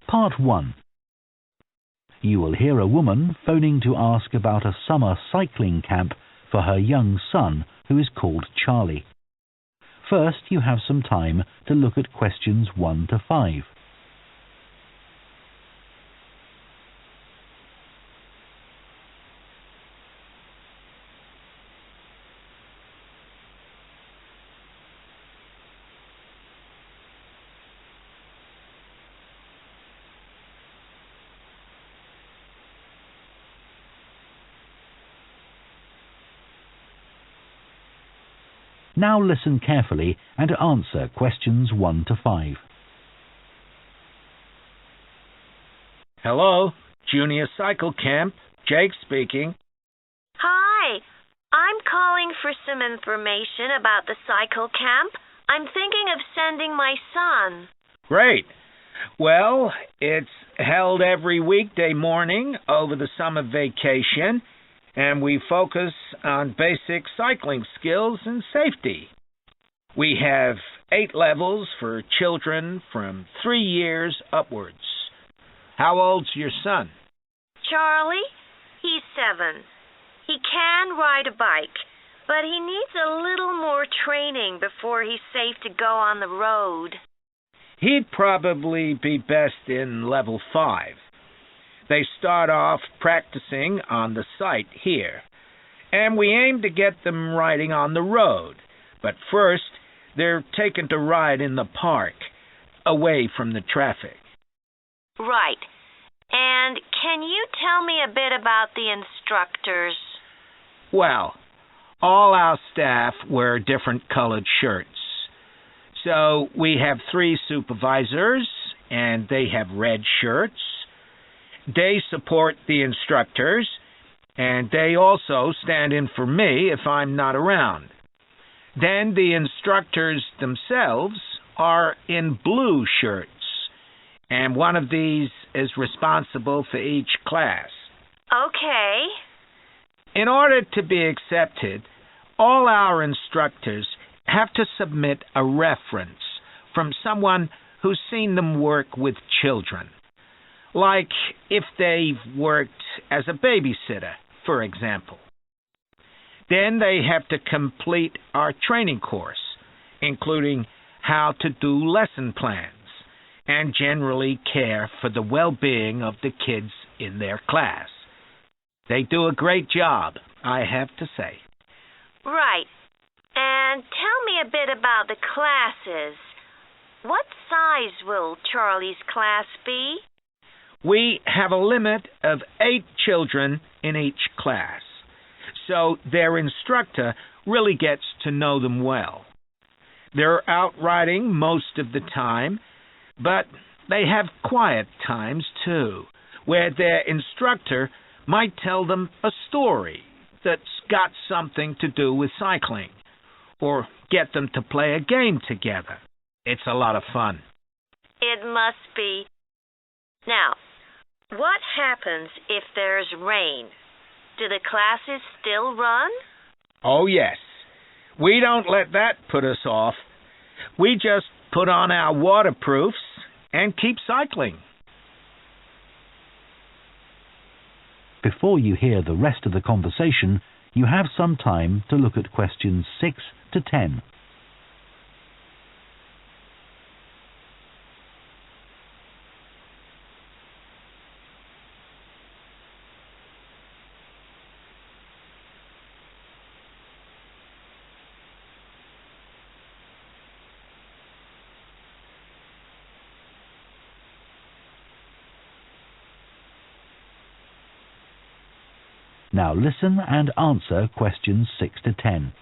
Part 1. You will hear a woman phoning to ask about a summer cycling camp for her young son, who is called Charlie. First, you have some time to look at questions 1 to 5. Now listen carefully and answer questions 1 to 5. Hello, Junior Cycle Camp. Jake speaking. Hi, I'm calling for some information about the cycle camp. I'm thinking of sending my son. Great. Well, it's held every weekday morning over the summer vacation, and we focus on basic cycling skills and safety. We have 8 levels for children from 3 years upwards. How old's your son? Charlie? He's 7. He can ride a bike, but he needs a little more training before he's safe to go on the road. He'd probably be best in level 5. They start off practicing on the site here, and we aim to get them riding on the road. But first, they're taken to ride in the park, away from the traffic. Right. And can you tell me a bit about the instructors? Well, all our staff wear different colored shirts. So we have 3 supervisors, and they have red shirts. They support the instructors, and they also stand in for me if I'm not around. Then the instructors themselves are in blue shirts, and one of these is responsible for each class. Okay. In order to be accepted, all our instructors have to submit a reference from someone who's seen them work with children. Like if they've worked as a babysitter, for example. Then they have to complete our training course, including how to do lesson plans and generally care for the well-being of the kids in their class. They do a great job, I have to say. Right. And tell me a bit about the classes. What size will Charlie's class be? We have a limit of 8 children in each class, so their instructor really gets to know them well. They're out riding most of the time, but they have quiet times too, where their instructor might tell them a story that's got something to do with cycling, or get them to play a game together. It's a lot of fun. It must be. Now, what happens if there's rain? Do the classes still run? Oh, yes. We don't let that put us off. We just put on our waterproofs and keep cycling. Before you hear the rest of the conversation, you have some time to look at questions 6 to 10. Now listen and answer questions 6 to 10.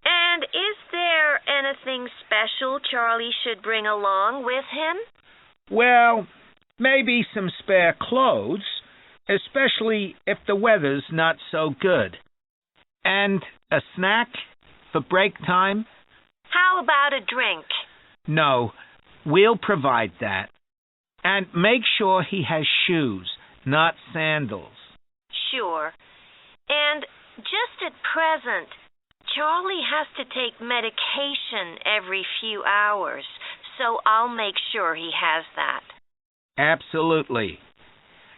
And is there anything special Charlie should bring along with him? Well, maybe some spare clothes, especially if the weather's not so good. And a snack for break time? How about a drink? No, we'll provide that. And make sure he has shoes, not sandals. Sure. And just at present, Charlie has to take medication every few hours, so I'll make sure he has that. Absolutely.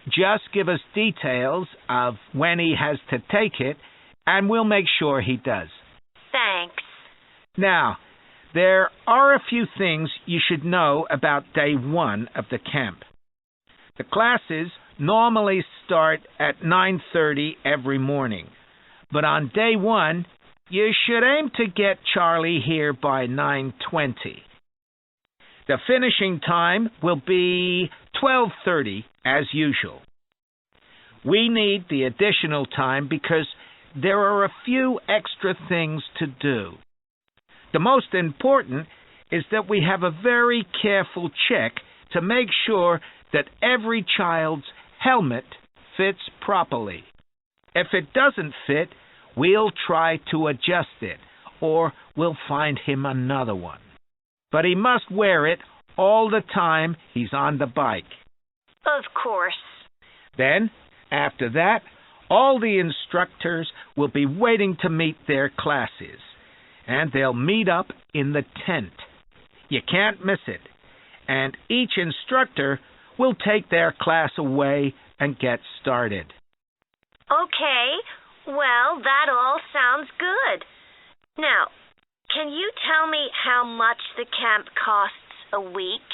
Just give us details of when he has to take it, and we'll make sure he does. Thanks. Now, there are a few things you should know about day 1 of the camp. The classes normally start at 9:30 every morning, but on day 1, you should aim to get Charlie here by 9:20. The finishing time will be 12:30 as usual. We need the additional time because there are a few extra things to do. The most important is that we have a very careful check to make sure that every child's helmet fits properly. If it doesn't fit, we'll try to adjust it, or we'll find him another one. But he must wear it all the time he's on the bike. Of course. Then, after that, all the instructors will be waiting to meet their classes, and they'll meet up in the tent. You can't miss it. And each instructor will take their class away and get started. Okay, well, that all sounds good. Now, can you tell me how much the camp costs a week?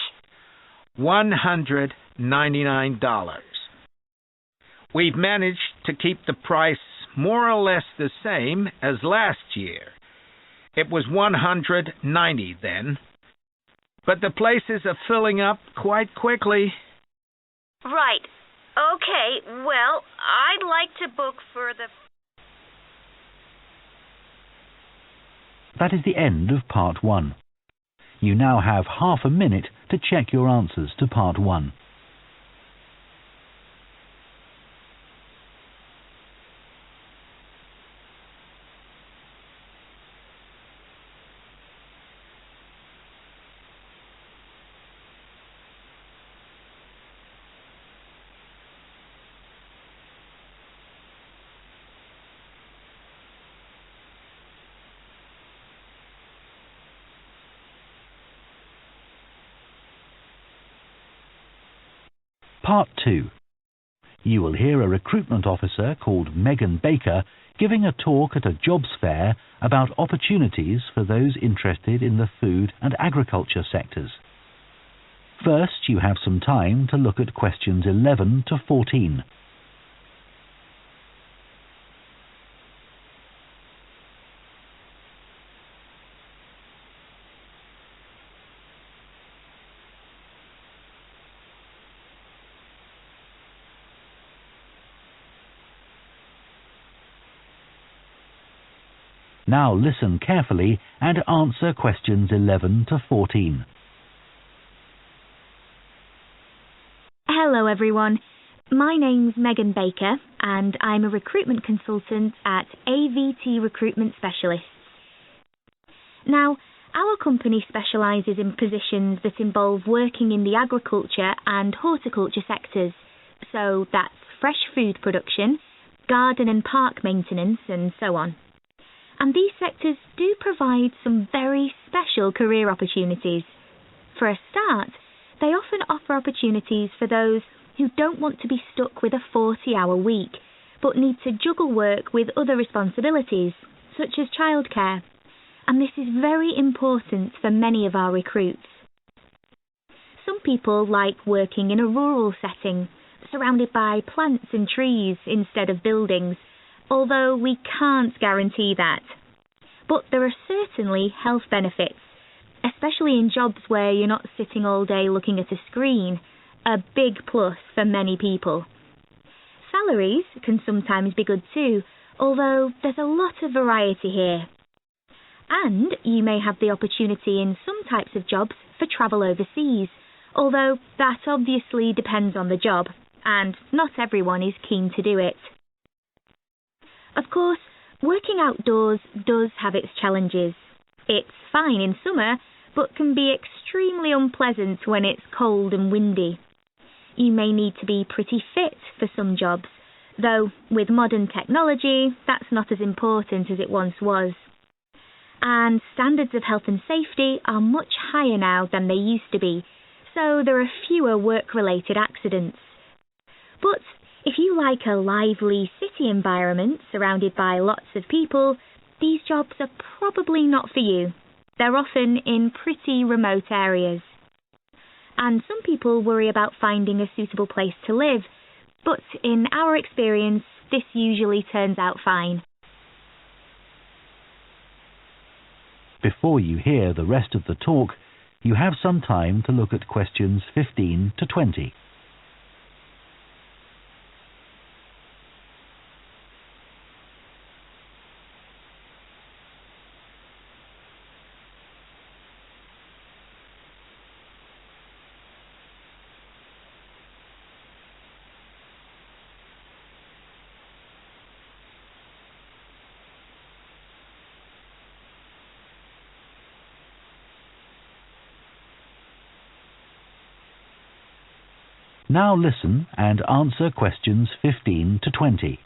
$199. We've managed to keep the price more or less the same as last year. It was $190 then. But the places are filling up quite quickly. Right. Okay, well, I'd like to book for the... That is the end of part 1. You now have half a minute to check your answers to part 1. Part 2. You will hear a recruitment officer called Megan Baker giving a talk at a jobs fair about opportunities for those interested in the food and agriculture sectors. First, you have some time to look at questions 11 to 14. Now listen carefully and answer questions 11 to 14. Hello everyone, my name's Megan Baker and I'm a recruitment consultant at AVT Recruitment Specialists. Now, our company specialises in positions that involve working in the agriculture and horticulture sectors, so that's fresh food production, garden and park maintenance and so on. And these sectors do provide some very special career opportunities. For a start, they often offer opportunities for those who don't want to be stuck with a 40-hour week, but need to juggle work with other responsibilities, such as childcare. And this is very important for many of our recruits. Some people like working in a rural setting, surrounded by plants and trees instead of buildings, although we can't guarantee that. But there are certainly health benefits, especially in jobs where you're not sitting all day looking at a screen, a big plus for many people. Salaries can sometimes be good too, although there's a lot of variety here. And you may have the opportunity in some types of jobs for travel overseas, although that obviously depends on the job, and not everyone is keen to do it. Of course, working outdoors does have its challenges. It's fine in summer, but can be extremely unpleasant when it's cold and windy. You may need to be pretty fit for some jobs, though with modern technology, that's not as important as it once was. and standards of health and safety are much higher now than they used to be, so there are fewer work-related accidents. But if you like a lively city environment surrounded by lots of people, these jobs are probably not for you. They're often in pretty remote areas. And some people worry about finding a suitable place to live, but in our experience, this usually turns out fine. Before you hear the rest of the talk, you have some time to look at questions 15 to 20. Now listen and answer questions 15 to 20.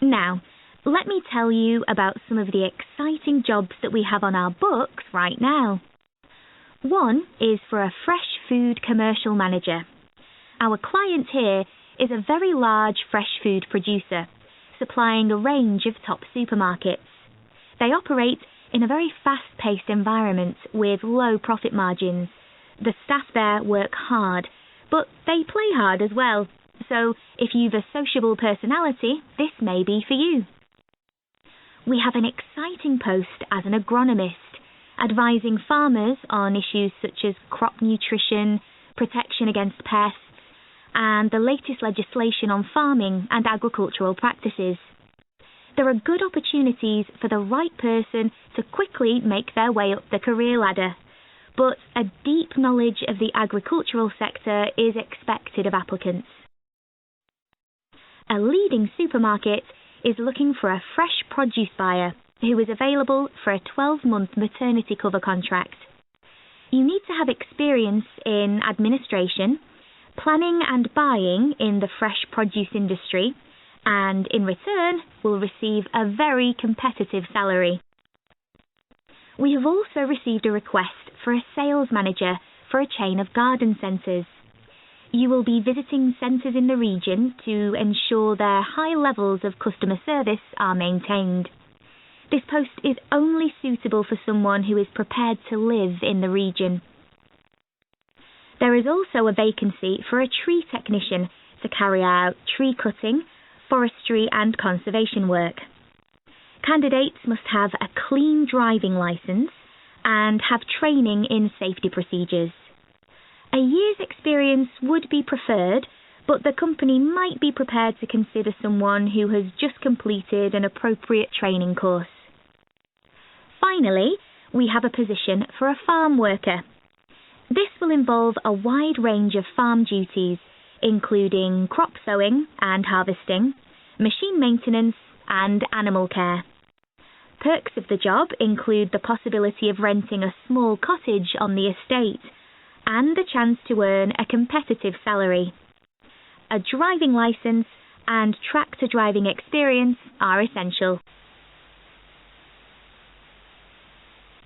Now, let me tell you about some of the exciting jobs that we have on our books right now. One is for a fresh food commercial manager. Our client here is a very large fresh food producer, supplying a range of top supermarkets. They operate in a very fast-paced environment with low profit margins. The staff there work hard, but they play hard as well. So if you've a sociable personality, this may be for you. We have an exciting post as an agronomist, advising farmers on issues such as crop nutrition, protection against pests, and the latest legislation on farming and agricultural practices. There are good opportunities for the right person to quickly make their way up the career ladder, but a deep knowledge of the agricultural sector is expected of applicants. A leading supermarket is looking for a fresh produce buyer who is available for a 12-month maternity cover contract. You need to have experience in administration, planning and buying in the fresh produce industry, and in return will receive a very competitive salary. We have also received a request for a sales manager for a chain of garden centres. You will be visiting centres in the region to ensure their high levels of customer service are maintained. This post is only suitable for someone who is prepared to live in the region. There is also a vacancy for a tree technician to carry out tree cutting, forestry and conservation work. Candidates must have a clean driving licence and have training in safety procedures. A year's experience would be preferred, but the company might be prepared to consider someone who has just completed an appropriate training course. Finally, we have a position for a farm worker. This will involve a wide range of farm duties, including crop sowing and harvesting, machine maintenance, and animal care. Perks of the job include the possibility of renting a small cottage on the estate and the chance to earn a competitive salary. A driving licence and tractor driving experience are essential.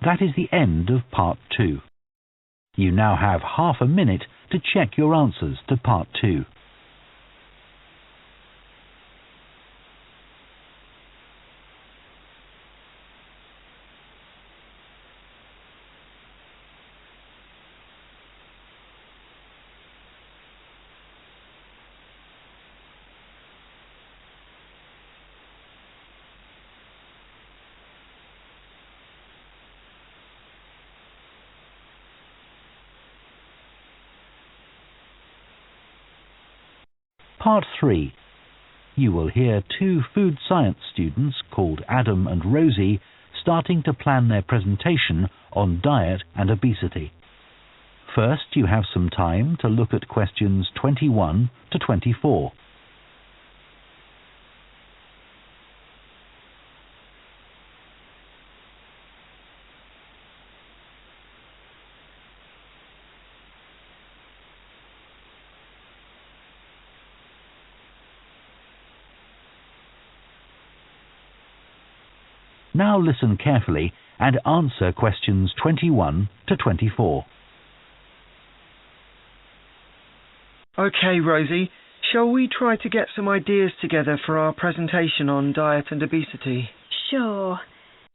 That is the end of Part 2. You now have half a minute to check your answers to Part 2. Part 3. You will hear two food science students called Adam and Rosie starting to plan their presentation on diet and obesity. First, you have some time to look at questions 21 to 24. Now listen carefully and answer questions 21 to 24. OK, Rosie, shall we try to get some ideas together for our presentation on diet and obesity? Sure.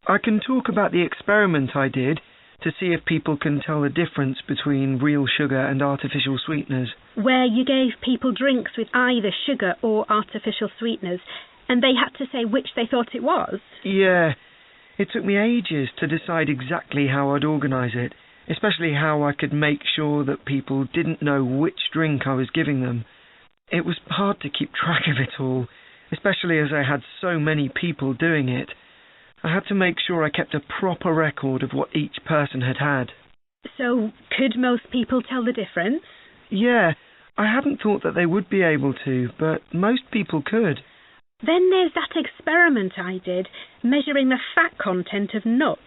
I can talk about the experiment I did to see if people can tell the difference between real sugar and artificial sweeteners. Where you gave people drinks with either sugar or artificial sweeteners, and they had to say which they thought it was? Yeah. It took me ages to decide exactly how I'd organise it, especially how I could make sure that people didn't know which drink I was giving them. It was hard to keep track of it all, especially as I had so many people doing it. I had to make sure I kept a proper record of what each person had had. So, could most people tell the difference? Yeah, I hadn't thought that they would be able to, but most people could. Then there's that experiment I did, measuring the fat content of nuts,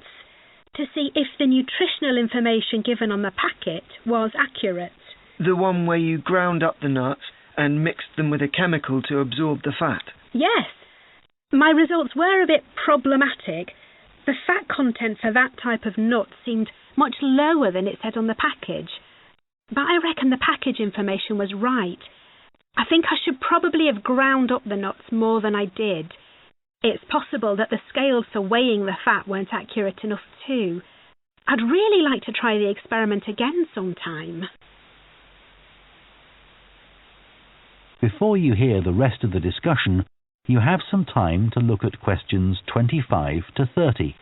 to see if the nutritional information given on the packet was accurate. The one where you ground up the nuts and mixed them with a chemical to absorb the fat? Yes. My results were a bit problematic. The fat content for that type of nut seemed much lower than it said on the package. But I reckon the package information was right. I think I should probably have ground up the nuts more than I did. It's possible that the scales for weighing the fat weren't accurate enough too. I'd really like to try the experiment again sometime. Before you hear the rest of the discussion, you have some time to look at questions 25 to 30.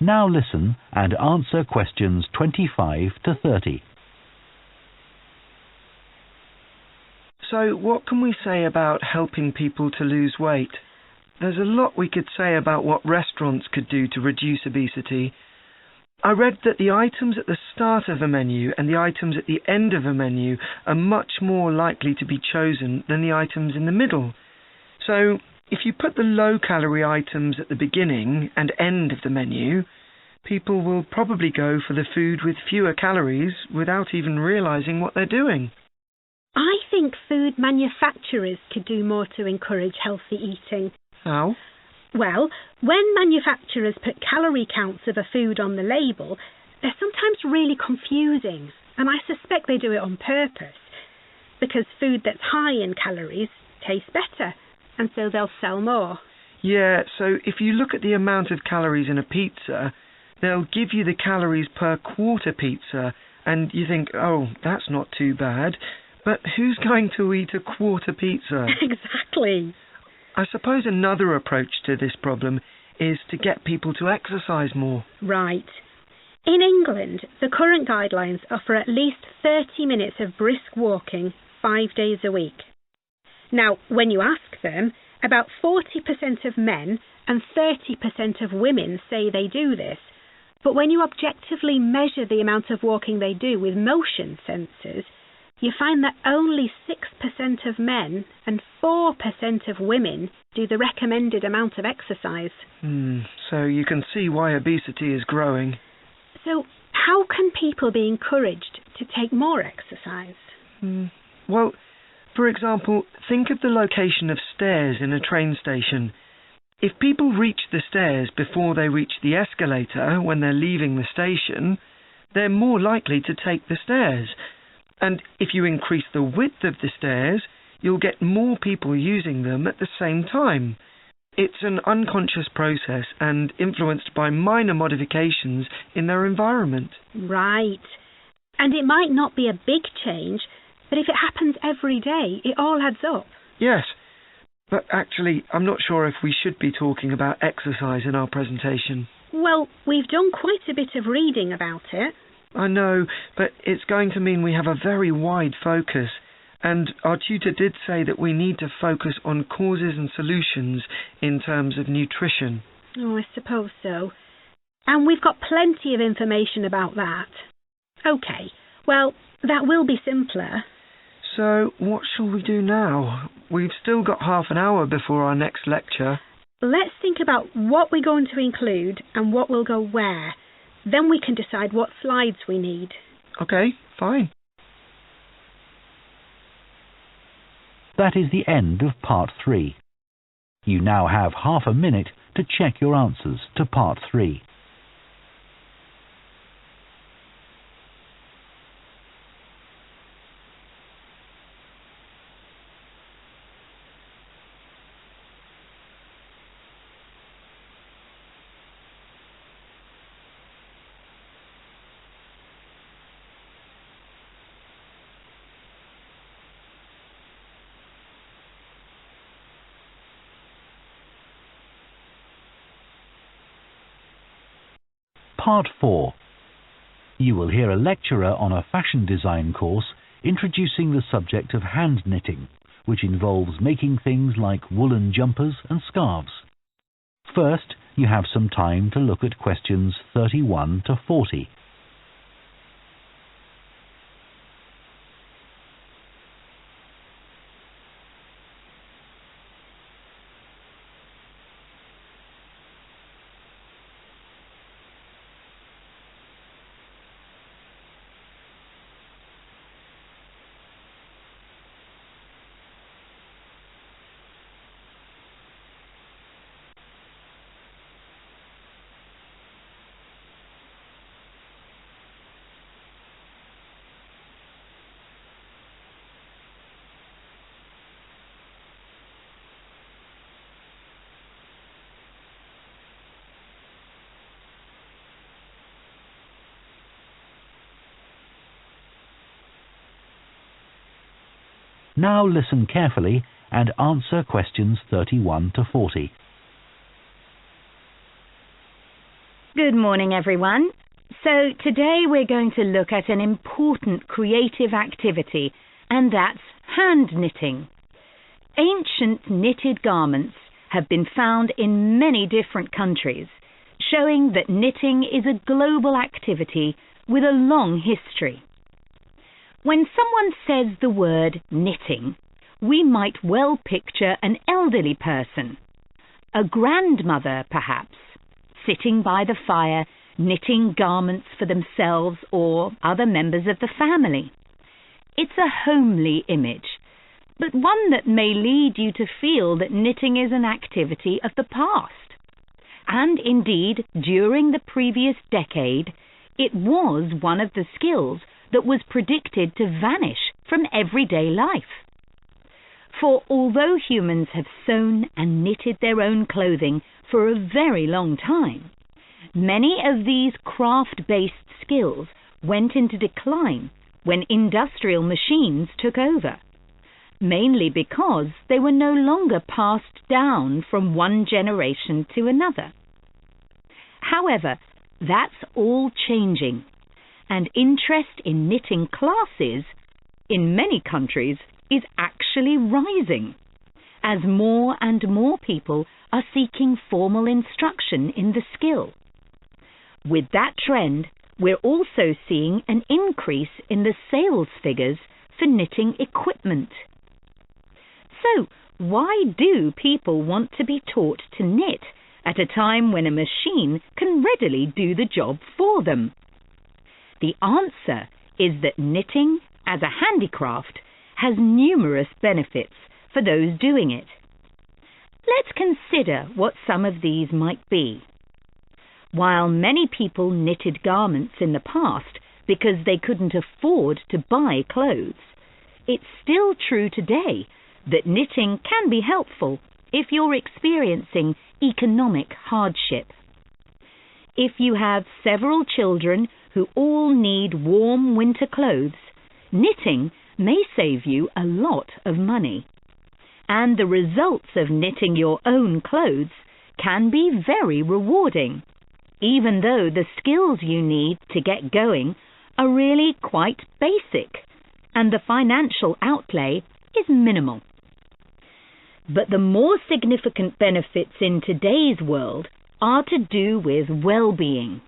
Now listen and answer questions 25 to 30. So, what can we say about helping people to lose weight? There's a lot we could say about what restaurants could do to reduce obesity. I read that the items at the start of a menu and the items at the end of a menu are much more likely to be chosen than the items in the middle. So, if you put the low-calorie items at the beginning and end of the menu, people will probably go for the food with fewer calories without even realising what they're doing. I think food manufacturers could do more to encourage healthy eating. How? Well, when manufacturers put calorie counts of a food on the label, they're sometimes really confusing, and I suspect they do it on purpose, because food that's high in calories tastes better, and so they'll sell more. Yeah, so if you look at the amount of calories in a pizza, they'll give you the calories per quarter pizza, and you think, oh, that's not too bad. But who's going to eat a quarter pizza? Exactly. I suppose another approach to this problem is to get people to exercise more. Right. In England, the current guidelines are for at least 30 minutes of brisk walking 5 days a week. Now, when you ask them, about 40% of men and 30% of women say they do this. But when you objectively measure the amount of walking they do with motion sensors, you find that only 6% of men and 4% of women do the recommended amount of exercise. So you can see why obesity is growing. So how can people be encouraged to take more exercise? Well, for example, think of the location of stairs in a train station. If people reach the stairs before they reach the escalator when they're leaving the station, they're more likely to take the stairs. And if you increase the width of the stairs, you'll get more people using them at the same time. It's an unconscious process and influenced by minor modifications in their environment. Right. And it might not be a big change, but if it happens every day, it all adds up. Yes. But actually, I'm not sure if we should be talking about exercise in our presentation. Well, we've done quite a bit of reading about it. I know, but it's going to mean we have a very wide focus. And our tutor did say that we need to focus on causes and solutions in terms of nutrition. Oh, I suppose so. And we've got plenty of information about that. OK, well, that will be simpler. So, what shall we do now? We've still got half an hour before our next lecture. Let's think about what we're going to include and what will go where. Then we can decide what slides we need. OK, fine. That is the end of Part 3. You now have half a minute to check your answers to Part 3. Part 4. You will hear a lecturer on a fashion design course introducing the subject of hand knitting, which involves making things like woolen jumpers and scarves. First, you have some time to look at questions 31 to 40. Now listen carefully and answer questions 31 to 40. Good morning, everyone. So today we're going to look at an important creative activity, and that's hand knitting. Ancient knitted garments have been found in many different countries, showing that knitting is a global activity with a long history. When someone says the word knitting, we might well picture an elderly person, a grandmother perhaps, sitting by the fire knitting garments for themselves or other members of the family. It's a homely image, but one that may lead you to feel that knitting is an activity of the past. And indeed, during the previous decade, it was one of the skills that was predicted to vanish from everyday life. For although humans have sewn and knitted their own clothing for a very long time, many of these craft-based skills went into decline when industrial machines took over, mainly because they were no longer passed down from one generation to another. However, that's all changing, and interest in knitting classes in many countries is actually rising, as more and more people are seeking formal instruction in the skill. With that trend, we're also seeing an increase in the sales figures for knitting equipment. So, why do people want to be taught to knit at a time when a machine can readily do the job for them? The answer is that knitting, as a handicraft, has numerous benefits for those doing it. Let's consider what some of these might be. While many people knitted garments in the past because they couldn't afford to buy clothes, it's still true today that knitting can be helpful if you're experiencing economic hardship. If you have several children who all need warm winter clothes, knitting may save you a lot of money. and the results of knitting your own clothes can be very rewarding, even though the skills you need to get going are really quite basic and the financial outlay is minimal. But the more significant benefits in today's world are to do with well-being.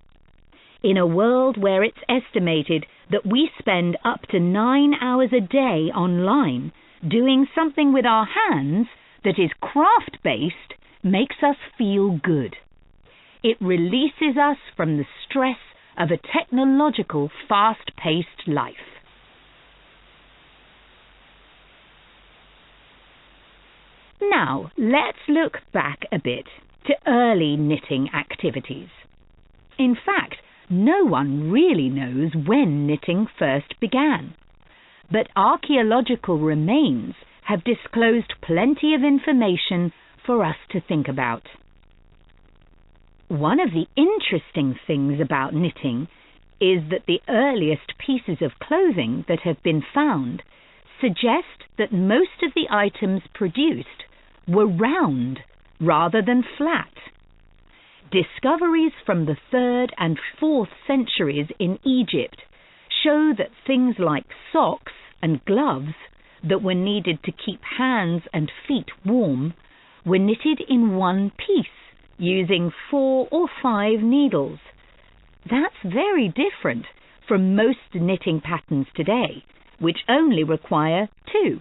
In a world where it's estimated that we spend up to 9 hours a day online, doing something with our hands that is craft-based makes us feel good. It releases us from the stress of a technological, fast-paced life. Now, let's look back a bit to early knitting activities. In fact, no one really knows when knitting first began, but archaeological remains have disclosed plenty of information for us to think about. One of the interesting things about knitting is that the earliest pieces of clothing that have been found suggest that most of the items produced were round rather than flat. Discoveries from the 3rd and 4th centuries in Egypt show that things like socks and gloves that were needed to keep hands and feet warm were knitted in one piece using 4 or 5 needles. That's very different from most knitting patterns today, which only require 2.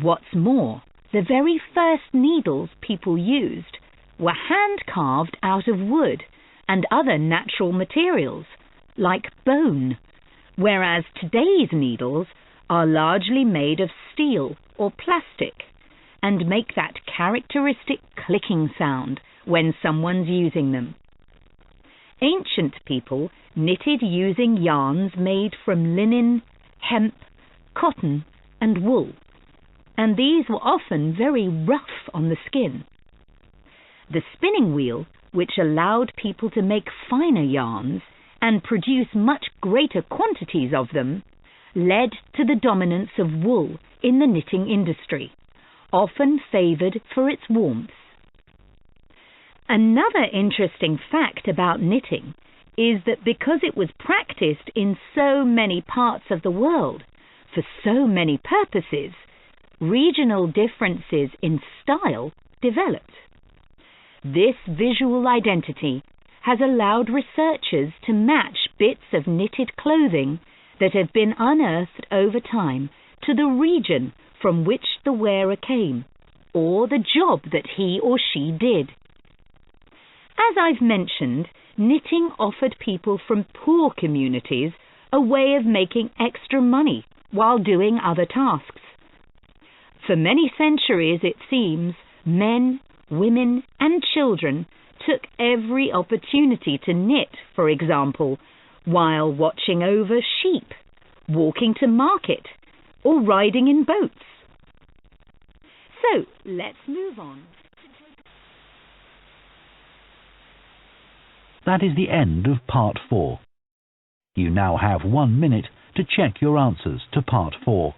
What's more, the very first needles people used were hand-carved out of wood and other natural materials, like bone, whereas today's needles are largely made of steel or plastic and make that characteristic clicking sound when someone's using them. Ancient people knitted using yarns made from linen, hemp, cotton and wool, and these were often very rough on the skin. The spinning wheel, which allowed people to make finer yarns and produce much greater quantities of them, led to the dominance of wool in the knitting industry, often favoured for its warmth. Another interesting fact about knitting is that because it was practiced in so many parts of the world for so many purposes, regional differences in style developed. This visual identity has allowed researchers to match bits of knitted clothing that have been unearthed over time to the region from which the wearer came, or the job that he or she did. As I've mentioned, knitting offered people from poor communities a way of making extra money while doing other tasks. For many centuries, it seems, men, women and children took every opportunity to knit, for example, while watching over sheep, walking to market, or riding in boats. So, let's move on. That is the end of Part 4. You now have 1 minute to check your answers to Part 4.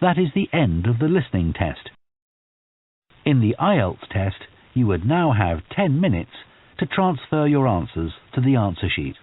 That is the end of the listening test. In the IELTS test, you would now have 10 minutes to transfer your answers to the answer sheet.